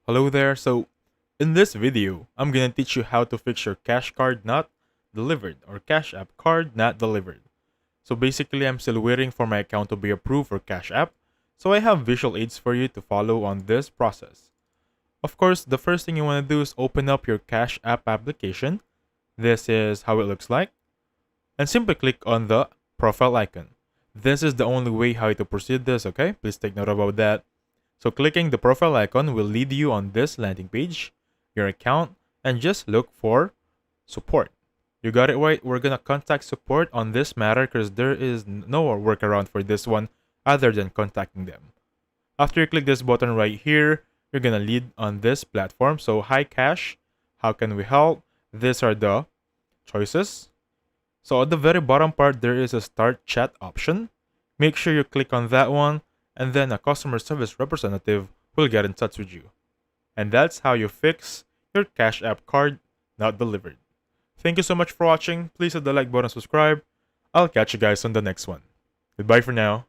Hello there. So, in this video, I'm gonna teach you how to fix your cash card not delivered or Cash App card not delivered. So basically, I'm still waiting for my account to be approved for Cash App, so I have visual aids for you to follow on this process. Of course, the first thing you want to do is open up your Cash App application. This is how it looks like. And simply click on the profile icon. This is the only way how to proceed this, okay? Please take note about that. So clicking the profile icon will lead you on this landing page, your account, and just look for support. You got it right. We're gonna contact support on this matter because there is no workaround for this one other than contacting them. After you click this button right here, you're gonna lead on this platform. So hi Cash, how can we help? These are the choices. So at the very bottom part, there is a start chat option. Make sure you click on that one, and then a customer service representative will get in touch with you. And that's how you fix your Cash App card not delivered. Thank you so much for watching. Please hit the like button and subscribe. I'll catch you guys on the next one. Goodbye for now.